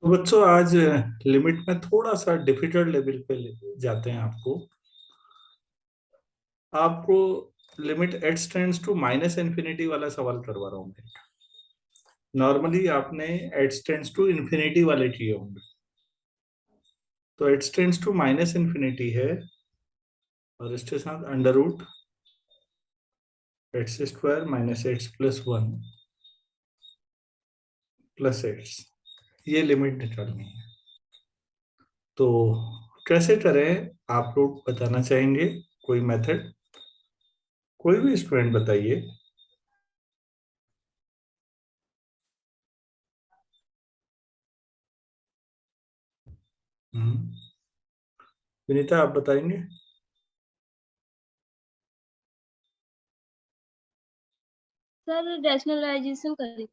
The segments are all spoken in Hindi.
तो बच्चों आज लिमिट में थोड़ा सा डिफिकल्ट लेवल पे जाते हैं आपको लिमिट एट्स टेंड्स टू माइनस इन्फिनिटी वाला सवाल करवा रहा हूँ मैं। नॉर्मली आपने एट्स टेंड्स टू इन्फिनिटी वाले किए होंगे। तो x tends to minus infinity है और इसके साथ under root x square minus x plus one plus x, ये लिमिट निकालनी है। तो कैसे करें, आप लोग बताना चाहेंगे? कोई मेथड, कोई भी स्टूडेंट बताइए। हम्म, विनीता आप बताएंगे? सर रैशनलाइजेशन करें।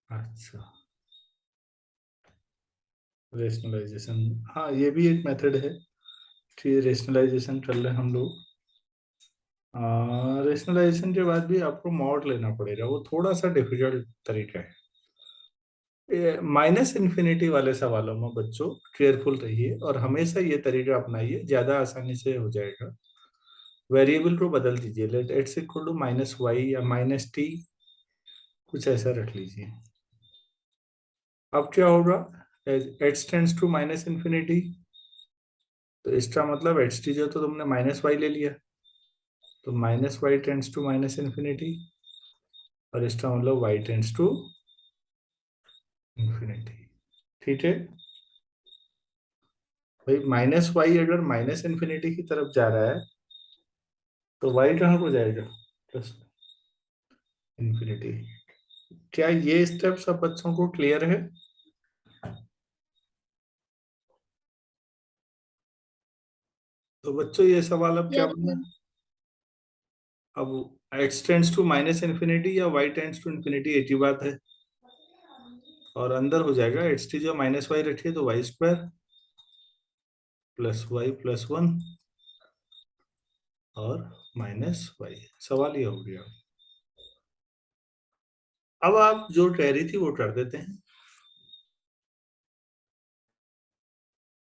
अच्छा, रेशनलाइजेशन, हाँ ये भी एक मेथड है कि रेशनलाइजेशन कर ले हम लोग। रेशनलाइजेशन के बाद भी आपको मॉड लेना पड़ेगा, वो थोड़ा सा डिफिकल्ट तरीका है। माइनस इन्फिनिटी वाले सवालों में बच्चों केयरफुल रहिए और हमेशा ये तरीका अपनाइए, ज्यादा आसानी से हो जाएगा। वेरिएबल को बदल दीजिए, let x equal to minus y या माइनस टी, कुछ ऐसा रख लीजिए। अब क्या होगा, x tends to minus infinity, तो इसका मतलब एक्स टी जो तो तुमने माइनस वाई ले लिया, तो minus y tends to minus infinity, और इसका मतलब वाई टेंड्स टू इन्फिनिटी। ठीक है भाई, माइनस वाई अगर माइनस इन्फिनिटी की तरफ जा रहा है तो वाई कहाँ को जाएगा? Plus infinity. क्या ये स्टेप सब बच्चों को क्लियर है? तो बच्चों ये सवाल अब क्या यस बना? सर। अब x tends to minus infinity या वाई टेंड्स टू इन्फिनिटी, एक ही बात है। और अंदर हो जाएगा एक्स टी जो माइनस वाई रखिए तो y square plus y plus one और माइनस वाई। सवाल ये हो गया। अब आप जो कह रही थी वो कर देते हैं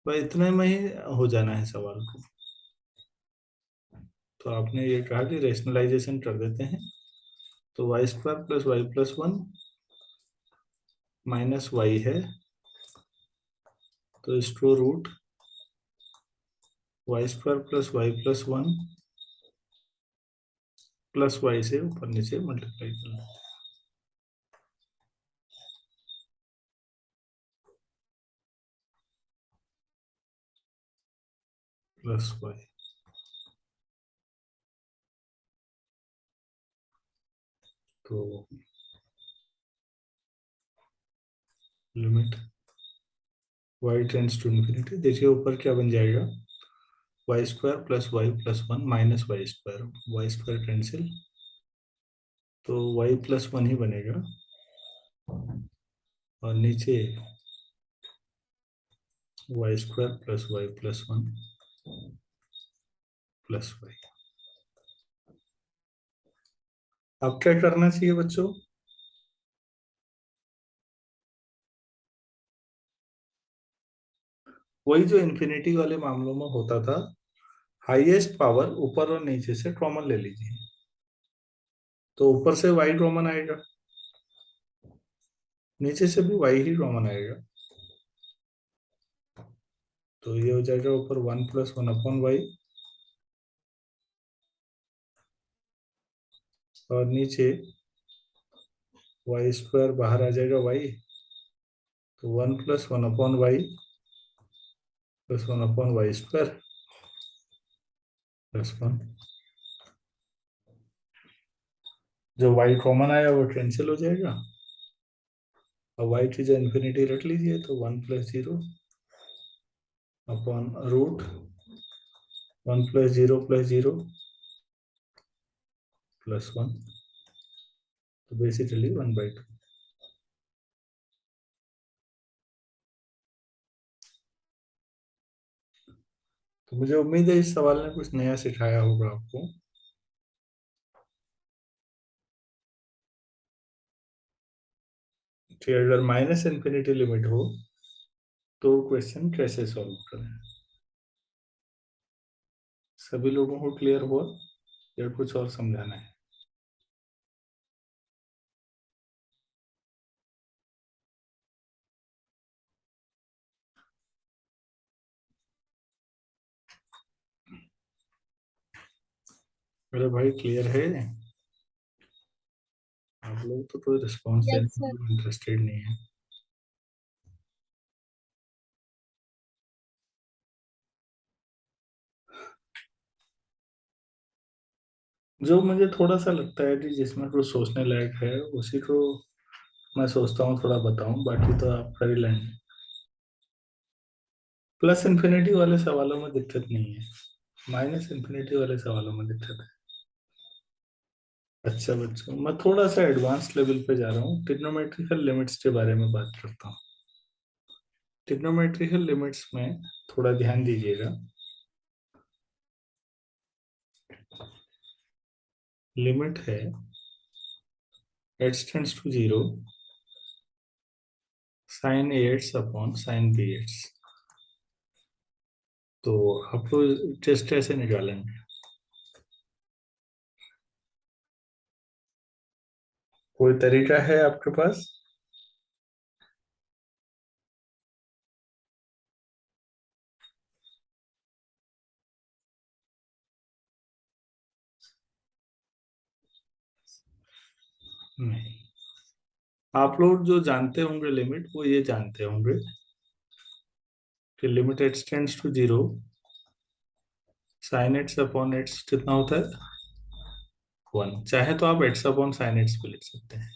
भाई, इतने में ही हो जाना है सवाल को। तो आपने ये कहा कि रेशनलाइजेशन कर देते हैं, तो y square plus y plus one minus y है, तो इसको root y square plus y plus one plus y से ऊपर नीचे मल्टीप्लाई करना प्लस वाई। तो limit y tends to infinity, देखिए ऊपर क्या बन जाएगा, y square plus y plus one minus y square, y square cancel, तो वाई प्लस वन ही बनेगा। और नीचे y square plus y plus one plus Y. अब क्या करना चाहिए बच्चों? वही जो इन्फिनिटी वाले मामलों में होता था, हाईएस्ट पावर ऊपर और नीचे से कॉमन ले लीजिए, तो ऊपर से वाई कॉमन आएगा, नीचे से भी वाई ही कॉमन आएगा, तो ये हो जाएगा ऊपर one plus one upon y, और नीचे वाई स्क्वायर बाहर आ जाएगा वाई, तो one plus one upon y plus one upon y square plus one. जो वाई कॉमन आया वो कैंसिल हो जाएगा, और वाई की जो इन्फिनिटी रख लीजिए, तो one plus zero upon root one plus zero plus one, तो बेसिकली वन बाई टू। तो मुझे उम्मीद है इस सवाल ने कुछ नया सिखाया होगा आपको। कि अगर माइनस इन्फिनिटी लिमिट हो तो क्वेश्चन कैसे सॉल्व करें। सभी लोगों को क्लियर हुआ या कुछ और समझाना है? मेरे भाई क्लियर है? आप लोग तो कोई रिस्पॉन्स यस देने सर। में इंटरेस्टेड नहीं है। जो मुझे थोड़ा सा लगता है कि जिसमें कुछ सोचने लायक है उसी को मैं सोचता हूँ थोड़ा बताऊं, बाकी तो आप कर ही लेंगे। प्लस इन्फिनिटी वाले सवालों में दिक्कत नहीं है, माइनस इन्फिनिटी वाले सवालों में दिक्कत है। अच्छा बच्चों, मैं थोड़ा सा एडवांस लेवल पे जा रहा हूँ, ट्रिग्नोमेट्रिकल लिमिट्स के बारे में बात करता हूँ। ट्रिग्नोमेट्रिकल लिमिट्स में थोड़ा ध्यान दीजिएगा। लिमिट है h tends to 0 sign एट्स upon sine B Yeats. तो आपको टेस्ट ऐसे निकालेंगे। कोई तरीका है आपके पास? नहीं। आप लोग जो जानते होंगे लिमिट, वो ये जानते होंगे कि limit h tends to 0 sign एट्स upon एट्स कितना होता है? 1। चाहे तो आप एट्स अपॉन साइन एट्स भी लिख सकते हैं,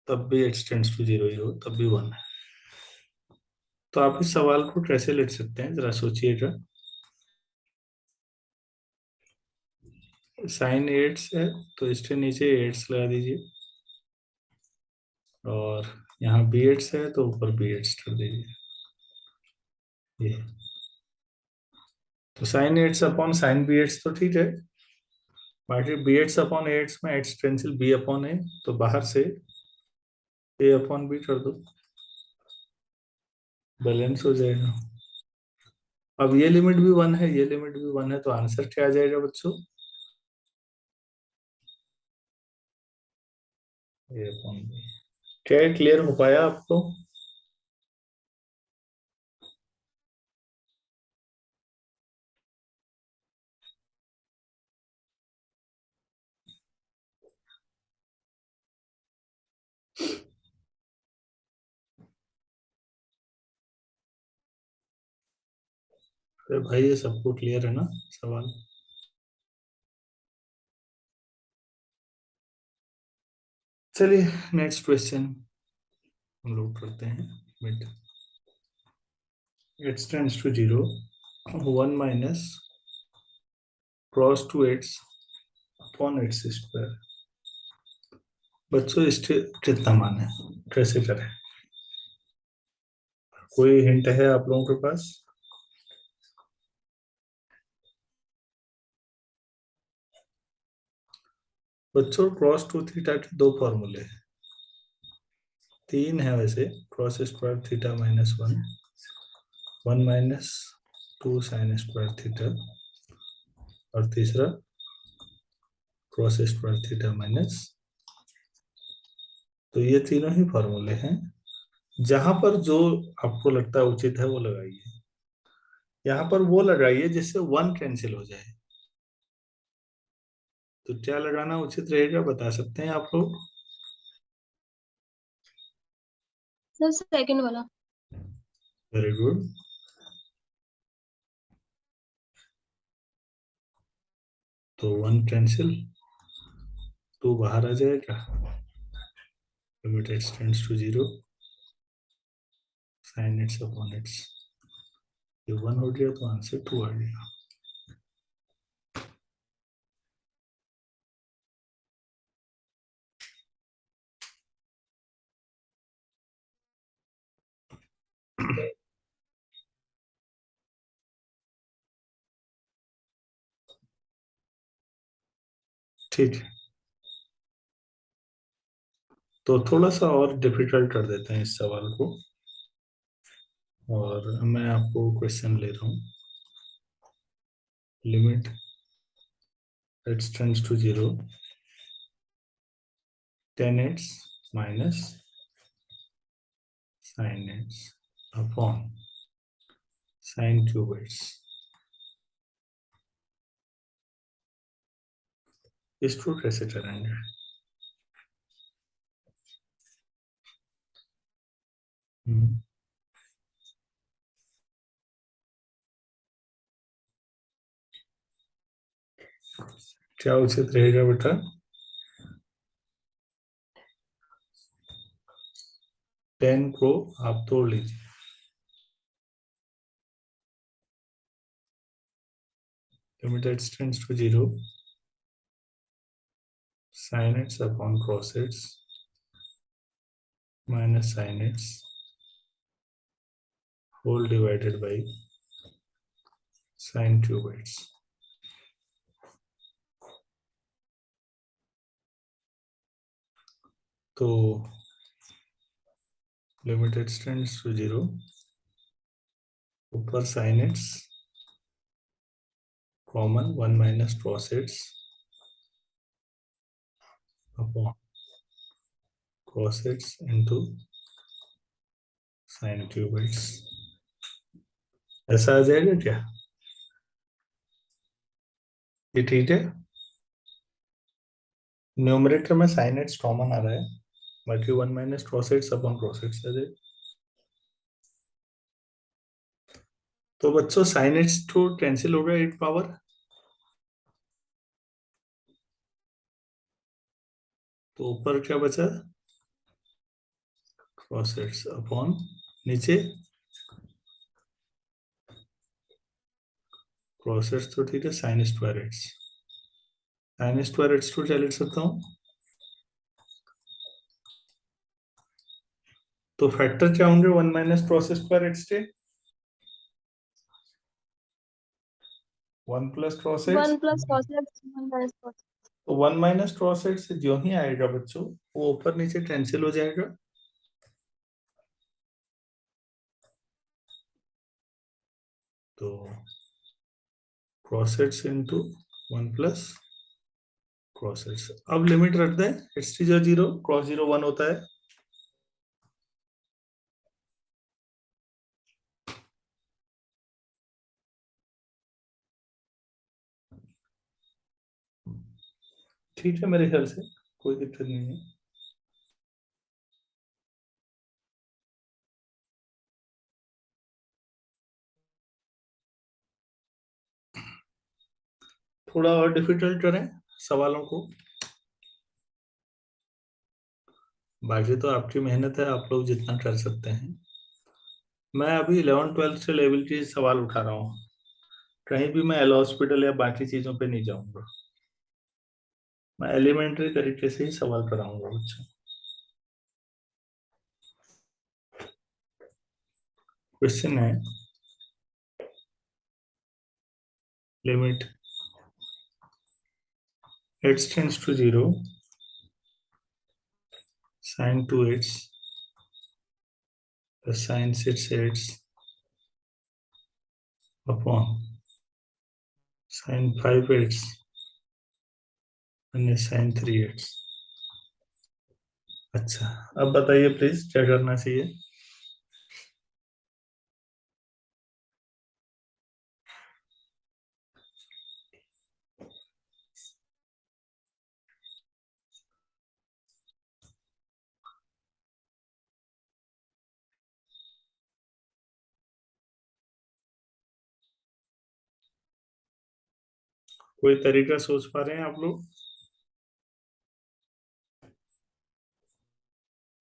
तब भी h टेंड्स टू 0 ही हो, तब भी 1 है। तो आप इस सवाल को कैसे लिख सकते हैं जरा सोचिएगा। साइन एट्स है तो इसके नीचे एट्स लगा दीजिए, और यहाँ बी एट्स है तो ऊपर बी एट्स कर दीजिए। ये तो sign एट्स upon sine B Yeats तो ठीक है, बाकी बी एट्स अपॉन एट्स में एट्स कैंसिल, बी अपॉन ए, तो बाहर से ए अपॉन बी कर दो, बैलेंस हो जाएगा। अब ये लिमिट भी 1 है, ये लिमिट भी 1 है, तो आंसर क्या आ जाएगा बच्चों? ए अपॉन बी। क्या क्लियर हो पाया आपको? अरे भाई, ये सबको क्लियर है ना सवाल? चलिए नेक्स्ट क्वेश्चन हम लोग करते हैं। मिड x tends to 0 1 minus cos two x upon x square. बच्चों इसके कितना मान है, कैसे करें? कोई हिंट है आप लोगों के पास? बच्चों क्रॉस टू थीटा के दो फॉर्मूले हैं, तीन है वैसे। Cross square theta minus 1, 1 minus 2 sine square theta, और तीसरा क्रॉस स्क्वायर थीटा माइनस। तो ये तीनों ही फॉर्मूले हैं, जहां पर जो आपको लगता है उचित है वो लगाइए। यहाँ पर वो लगाइए जिससे 1 कैंसिल हो जाए। तो क्या लगाना उचित रहेगा बता सकते हैं आप लोग? सर सेकंड वाला। Very good. तो 1 कैंसिल, 2 बाहर आ जाएगा, limit x tends to 0 sine x upon x, ये 1 हो गया तो आंसर 2 आ गया। ठीक है, तो थोड़ा सा और डिफिकल्ट कर देते हैं इस सवाल को, और मैं आपको क्वेश्चन ले रहा हूँ। Limit x tends to 0 10x minus sin x upon sin 2x इसको कैसे करेंगे? क्या उचित रहेगा बेटा? टेन को आप तोड़ लीजिए। Limit x tends to 0 sin x upon cos x minus sin x whole divided by sin cube x। तो लिमिट x टेंड्स टू 0 ऊपर sin x common 1 minus cos x upon cos x into sin cube x। ऐसा आ जाएगा क्या? ये ठीक है। न्यूमरेटर में sin x कॉमन आ रहा है, बाकी 1 minus cos x upon cos x आ जाएगा। तो बच्चों sin x तो कैंसिल हो गया 8 पावर, तो ऊपर क्या बचा? cos x अपॉन नीचे cos x तो ठीक है, sin square x। sin square x को क्या लिख सकता हूँ? तो फैक्टर क्या होंगे 1 माइनस cos स्क्वायर x के? 1 plus cos x। 1 + cos x 1 - cos। तो 1 माइनस cos x जो ही आएगा बच्चों, वो ऊपर नीचे कैंसिल हो जाएगा। तो cos x into 1 plus cos x। अब लिमिट रख दें, x की जगह 0 cos 0 1 होता है। ठीक है, मेरे ख्याल से कोई दिक्कत नहीं है। थोड़ा और डिफिकल्ट करें सवालों को, बाकी तो आपकी मेहनत है, आप लोग जितना कर सकते हैं। मैं अभी 11th-12th से लेवल के सवाल उठा रहा हूँ, कहीं भी मैं एल हॉस्पिटल या बाकी चीजों पे नहीं जाऊंगा। मैं एलिमेंट्री तरीके से ही सवाल कराऊंगा बच्चों। क्वेश्चन है, limit x tends to 0 sin 2x plus sin 6x upon sin 5x minus sin 3x। अच्छा, अब बताइए प्लीज क्या करना चाहिए? कोई तरीका सोच पा रहे हैं आप लोग?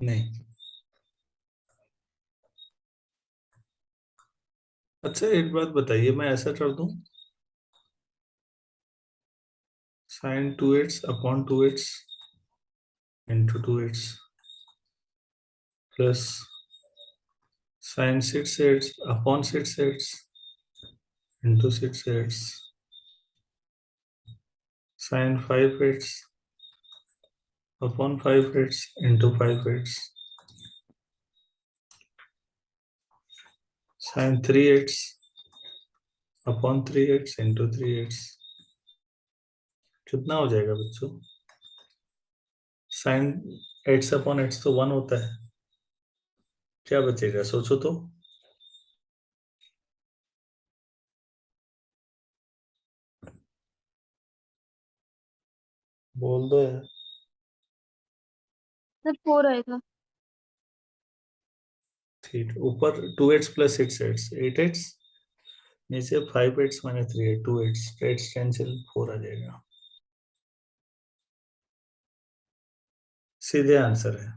नहीं। अच्छा, एक बात बताइए, मैं ऐसा कर दूं, sin 2x upon 2x into 2x plus sin 6x upon 6x into 6x sin 5x upon 5 into 5 sine 3 upon 3 into 3 कितना हो जाएगा बच्चों? साइन 8 अपॉन 8 तो 1 होता है। क्या बचेगा सोचो तो। बोल दो यार। सर 4 आएगा। ठीक, ऊपर 2 8 प्लस 6 8 नीचे 5 8 माइनस 3 8 2 8 कैंसिल 4 आ जाएगा। सीधे आंसर है।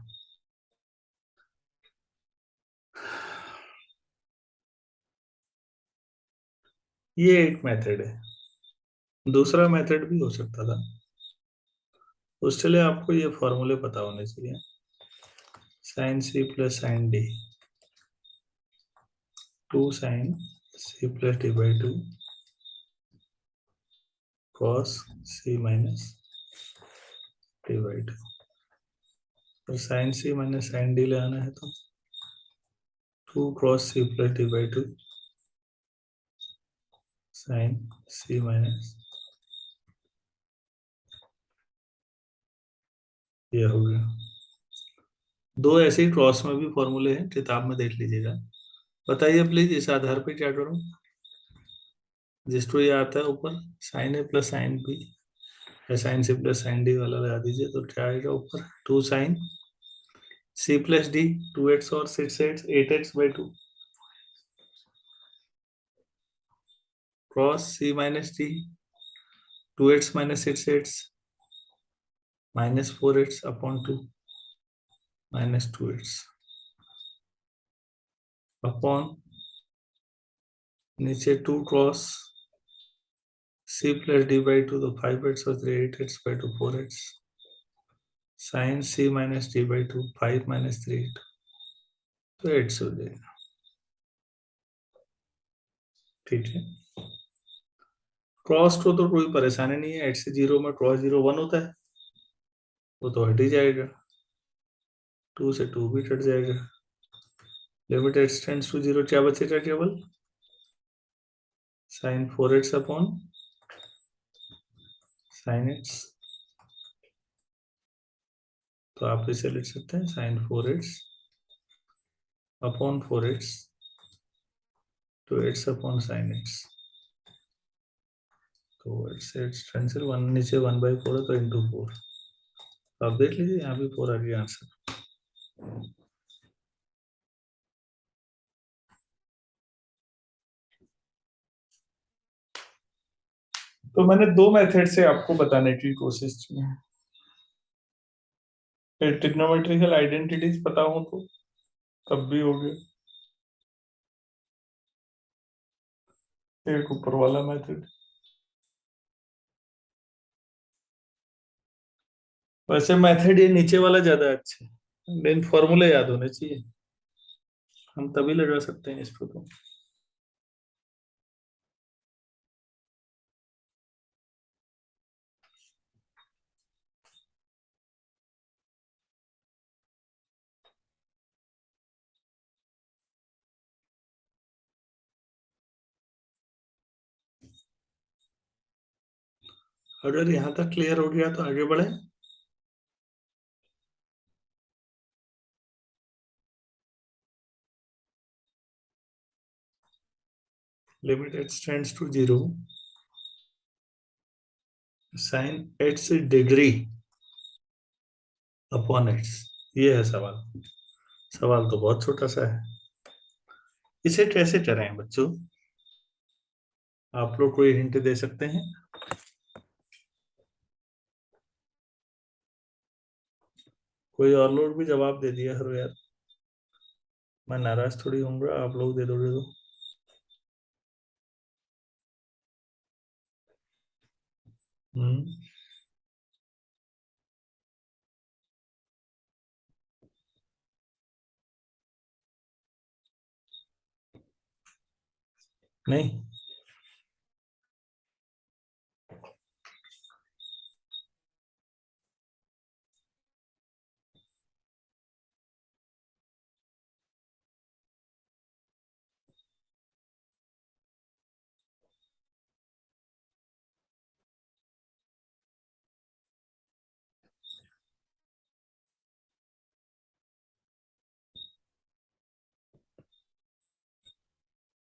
ये एक मेथड है। दूसरा मेथड भी हो सकता था। उसके लिए आपको ये फॉर्मूले पता होने चाहिए। साइन सी plus sine d, 2 sin c plus d/2 cos c minus d/2। और sine c minus sine d ले आना है तो 2 cos c plus d/2 sine c minus, ये हो गया। दो ऐसे ही क्रॉस में भी फॉर्मूले हैं, किताब में देख लीजिएगा। बताइए प्लीज इस आधार पे क्या करूं। जिस तो ये आता है ऊपर sine A plus sine B या साइन सी प्लस साइन डी वाला लगा दीजिए तो क्या आएगा ऊपर 2 sin c plus d, 2 x और 6 8 8 x/2 cross c minus d, 2 x minus 6 8 minus 4 x upon 2 minus 2 x upon नीचे 2 क्रॉस c प्लस d/2 तो 5 x और 8 x/2 4 x sine c minus d/2 5 minus 3 8 तो 8 से हो जाएगा। ठीक है, क्रॉस को तो कोई परेशानी नहीं है। 8 से 0 में क्रॉस 0 1 होता है, वो तो हट ही जाएगा। 2 से 2 भी कट जाएगा। लिमिट x टेंड्स टू 0 क्या बचेगा केवल sine 4 x upon sine x। तो आप इसे लिख सकते हैं साइन 4 x अपॉन 4 x तो 8 अपॉन साइन x। तो x से x कैंसिल, 1 नीचे 1/4 है तो इंटू 4। तो आप देख लीजिए यहाँ भी 4 आ गया आंसर। तो मैंने दो मेथड से आपको बताने की कोशिश की है। ट्रिग्नोमेट्रिकल आइडेंटिटीज पता हो तो तब भी हो गया। एक ऊपर वाला मेथड। वैसे मेथड ये नीचे वाला ज्यादा अच्छा है, लेकिन फॉर्मूले याद होने चाहिए। हम तभी लगा सकते हैं इसको तो। अगर यहाँ तक क्लियर हो गया तो आगे बढ़े। Limit x tends to 0 sine x degree upon x, ये है सवाल। सवाल तो बहुत छोटा सा है। इसे कैसे करें बच्चों, आप लोग कोई हिंट दे सकते हैं? कोई और लोग भी जवाब दे दिया करो यार, मैं नाराज थोड़ी होऊंगा, आप लोग दे दोगे तो। हम्म। नहीं,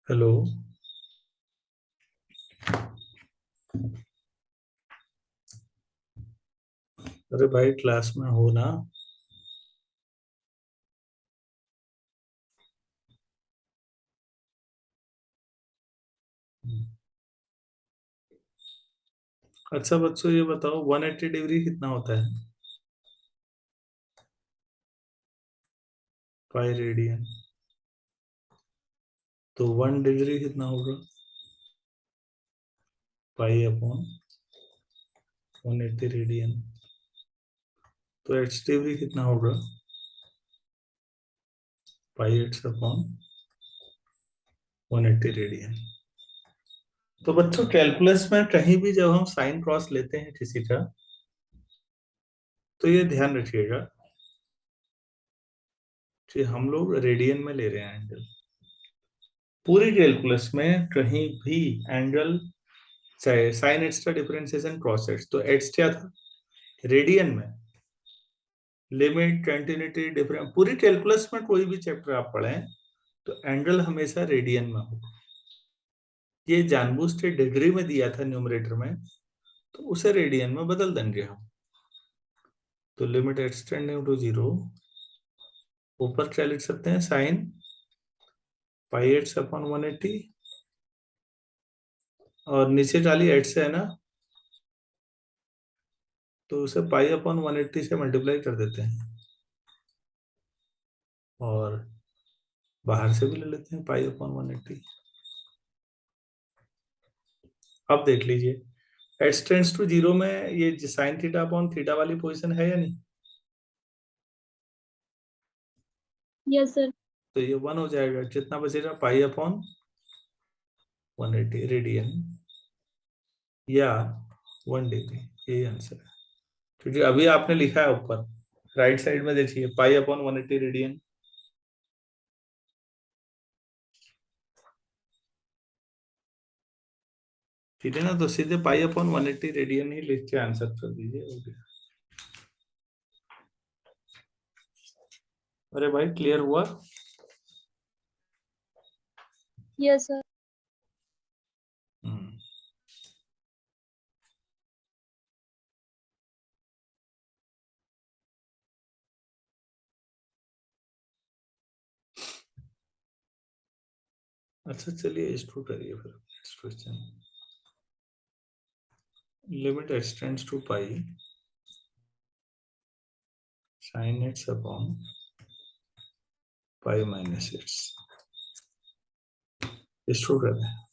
हेलो। अरे भाई क्लास में हो ना? अच्छा बच्चों ये बताओ 180 डिग्री कितना होता है? Pi radian. तो 1 डिग्री कितना होगा? Pi upon 180 radian. तो एच डिग्री कितना होगा? पाई एट्स अपॉन 180 रेडियन। तो बच्चों कैलकुलस में कहीं भी जब हम साइन क्रॉस लेते हैं किसी का, तो ये ध्यान रखिएगा कि हम लोग रेडियन में ले रहे हैं एंगल। पूरी कैलकुलस में कहीं भी एंगल, चाहे साइन एट्स का डिफरेंशिएशन क्रॉस एट्स, तो एट्स क्या था? रेडियन में। लिमिट, कंटिन्यूटी, डिफरेंस, पूरी कैलकुलस में कोई भी चैप्टर आप पढ़ें तो एंगल हमेशा रेडियन में होगा। ये जानबूझ के डिग्री में दिया था न्यूमरेटर में, तो उसे रेडियन में बदल देंगे हम। तो limit x tending to zero, ऊपर क्या लिख सकते हैं? साइन पाई एट्स अपॉन 180, और नीचे डाली एट से है ना, तो उसे पाई अपॉन 180 से मल्टीप्लाई कर देते हैं, और बाहर से भी ले लेते हैं पाई अपॉन 180। अब देख लीजिए एच टेंड्स टू जीरो में ये साइन थीटा अपॉन थीटा वाली पोजीशन है या नहीं? Yes sir. तो ये 1 हो जाएगा, कितना बचेगा? पाई अपॉन 180 रेडियन, या 1 डिग्री। यही आंसर है, क्योंकि अभी आपने लिखा है ऊपर राइट साइड में, देखिए पाई अपॉन 180 रेडियन। ठीक है ना? तो सीधे पाई अपॉन 180 रेडियन ही लिख के आंसर कर दीजिए, हो गया। अरे भाई क्लियर हुआ? Yes sir. हम्म। अच्छा चलिए इसको करिए फिर next question. Limit x tends to pi sine x upon pi minus x, इसको कर दें।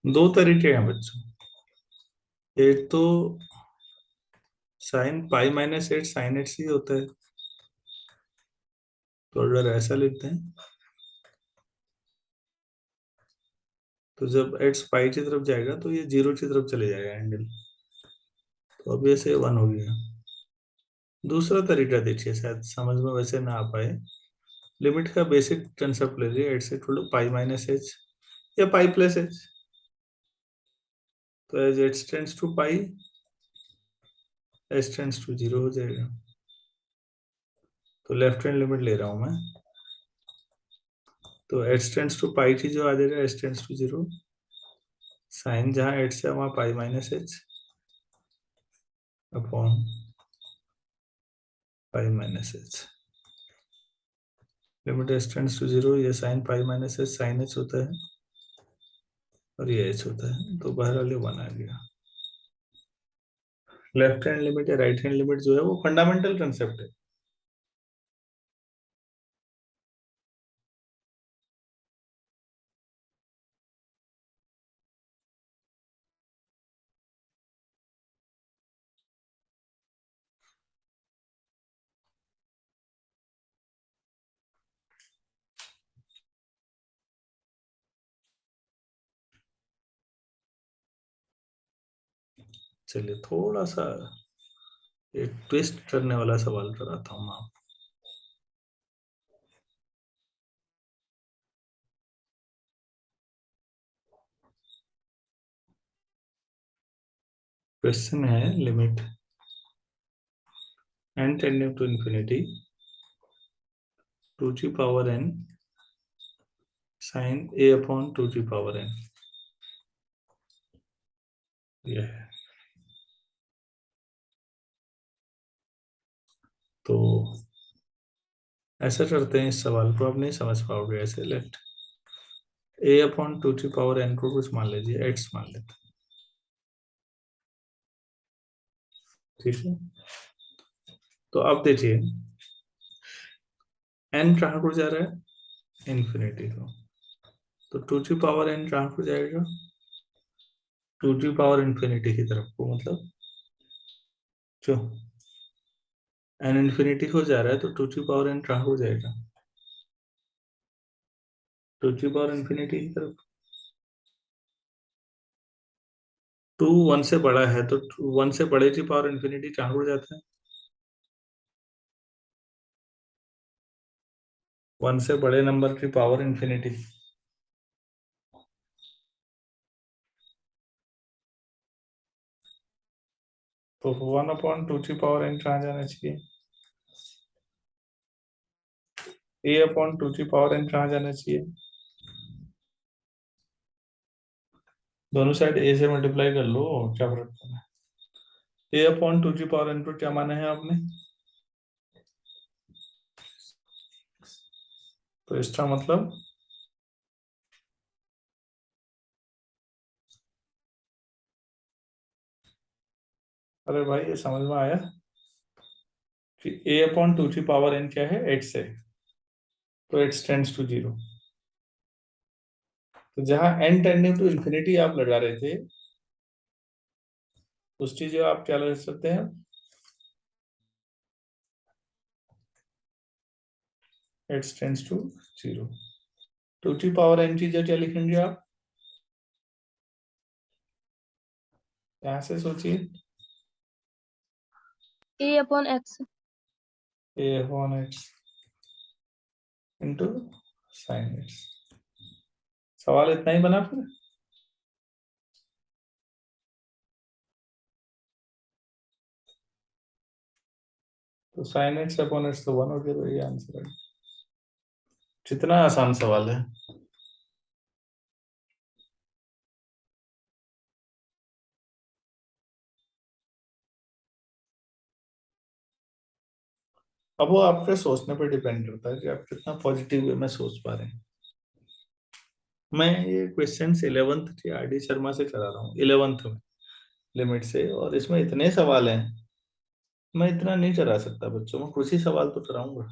दो तरीके हैं बच्चों। एक तो sine pi minus h sine h ही होता है, तो अगर ऐसा लिखते हैं तो जब एक्स पाई की तरफ जाएगा तो ये जीरो की तरफ चले जाएगा एंगल, तो अब ये से 1 हो गया। दूसरा तरीका देखिए, शायद समझ में वैसे ना आ पाए। लिमिट का बेसिक कंसेप्ट ले लीजिए, एट से थोड़ा पाई माइनस एच या पाई प्लस एच। तो as h tends to pi, h tends to zero हो जाएगा। तो लेफ्ट हैंड लिमिट ले रहा हूं मैं, तो एच टेंड्स टू पाई की जो आ जाएगा h tends to zero, sine जहां एट से वहां pi minus h upon pi minus h. Limit h tends to zero, ये sine pi minus h sine h होता है, और ये एच होता है, तो बाहर वाले 1 आ गया। लेफ्ट हैंड लिमिट या राइट हैंड लिमिट जो है वो फंडामेंटल कंसेप्ट है। चलिए थोड़ा सा एक ट्विस्ट करने वाला सवाल कराता हूँ मैं आपको। क्वेश्चन है limit n tending to infinity 2 g power n sin a upon 2 g power n, ये है। तो ऐसा करते हैं, इस सवाल को आप नहीं समझ पाओगे ऐसे। Let a upon 2 g power n को कुछ मान लीजिए x मान लेते हैं, ठीक है। तो अब देखिए n कहाँ को जा रहा है, इन्फिनिटी को। तो 2 g power n कहाँ को जाएगा, 2 g power इन्फिनिटी की तरफ को, मतलब जो n इन्फिनिटी को जा रहा है तो 2 g power n कहाँ को जाएगा, 2 g power इन्फिनिटी की तरफ। 2 1 से बड़ा है तो 1 से बड़े की पावर इन्फिनिटी कहाँ को जाता है, 1 से बड़े नंबर की पावर इन्फिनिटी। तो 1/2 g power n कहाँ जाना चाहिए, a/2 g power n कहाँ जाना चाहिए। दोनों साइड a से मल्टीप्लाई कर लो, क्या फर्क पड़ता है। a/2 g power n को क्या माना है आपने, तो इसका मतलब अरे भाई ये समझ में आया कि a/2 g power n क्या है, x है, तो x टेंड्स टू 0। तो जहां n टेंडिंग टू इंफिनिटी आप लगा रहे थे, उस चीज आप क्या लगा सकते हैं, x tends to 0। 2 g power n चीज क्या लिखेंगे आप, यहाँ से सोचिए, a/x। a/x into sine x। सवाल इतना ही बना फिर। तो साइन x/x तो 1 हो गया, तो ये आंसर है। कितना आसान सवाल है। अब वो आपके सोचने पर डिपेंड करता है कि आप कितना पॉजिटिव वे में सोच पा रहे हैं। मैं ये क्वेश्चन 11th की आर डी शर्मा से करा रहा हूँ, 11th में लिमिट से, और इसमें इतने सवाल हैं, मैं इतना नहीं करा सकता बच्चों में, कुछ ही सवाल तो कराऊंगा।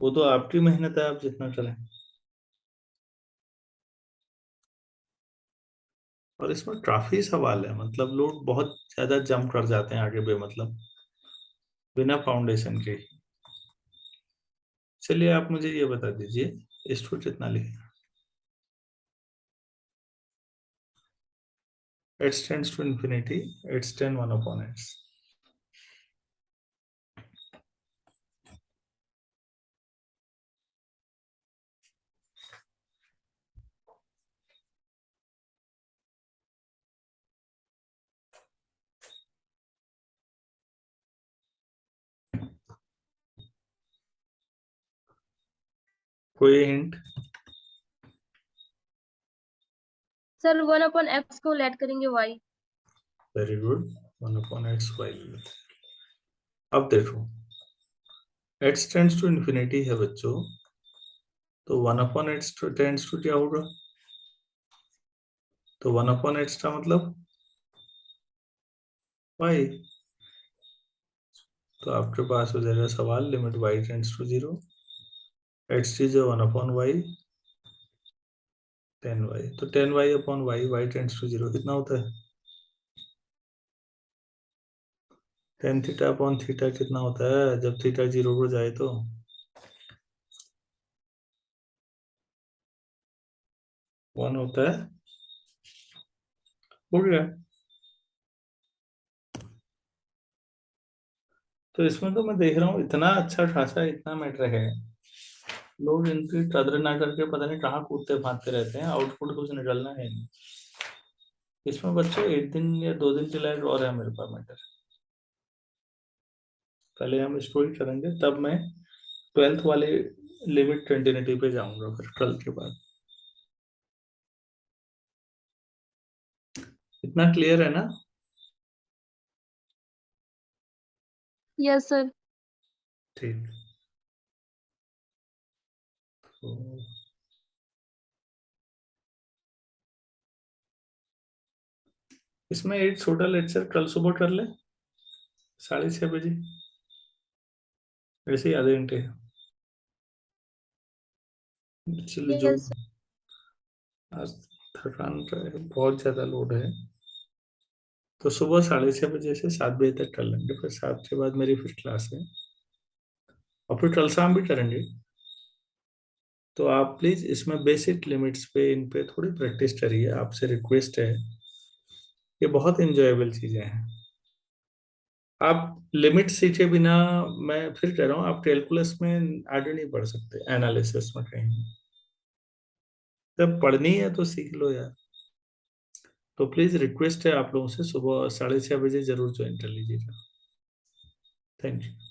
वो तो आपकी मेहनत है, आप जितना करें। और इसमें काफी सवाल है, मतलब लोग बहुत ज्यादा जंप कर जाते हैं आगे बेमतलब, बिना फाउंडेशन के। चलिए आप मुझे ये बता दीजिए, इसको कितना लिखें, x tends to infinity, x tan 1/x। कोई हिंट, सर 1/x को ऐड करेंगे y। Very good, 1/x/y। अब देखो x टेंड्स टू इंफिनिटी है बच्चों, तो 1/x टेंड्स टू क्या होगा, तो 1/x का मतलब y। तो आपके पास हो जाएगा सवाल, limit y tends to 0, x is 1/y 10y, तो 10y/y, y टेंड्स टू 0 कितना होता है, tan θ/θ कितना होता है जब थीटा 0 को जाए, तो 1 होता है। हो गया। तो इसमें तो मैं देख रहा हूँ इतना अच्छा खासा इतना मैटर है, लोग इनकी कदर ना करके पता नहीं कहाँ कूदते भागते रहते हैं, आउटपुट कुछ निकलना है नहीं। इसमें बच्चों 1 दिन या 2 दिन डिलाइड और है मेरे पास मैटर। पहले हम स्टोरी करेंगे, तब मैं 12th वाले लिमिट कंटिन्यूटी पे जाऊंगा फिर 12th के बाद। इतना क्लियर है ना? Yes sir. ठीक। तो इसमें एक छोटा लेक्चर कल सुबह कर ले, 6:30 बजे, वैसे ही आधे घंटे। चलो जो, यस आज थकान का है, बहुत ज्यादा लोड है, तो सुबह 6:30 बजे से 7 बजे तक कर लेंगे, फिर 7 के बाद मेरी फिर क्लास है, और फिर कल शाम भी करेंगे। तो आप प्लीज इसमें बेसिक लिमिट्स पे, इन पे थोड़ी प्रैक्टिस करिए, आपसे रिक्वेस्ट है। ये बहुत इंजॉयबल चीजें हैं। आप लिमिट सीखे बिना, मैं फिर कह रहा हूँ, आप कैलकुलस में आगे नहीं बढ़ सकते, एनालिसिस में कहीं। जब पढ़नी है तो सीख लो यार। तो प्लीज रिक्वेस्ट है आप लोगों से, सुबह 6:30 बजे जरूर ज्वाइन कर लीजिएगा। Thank you.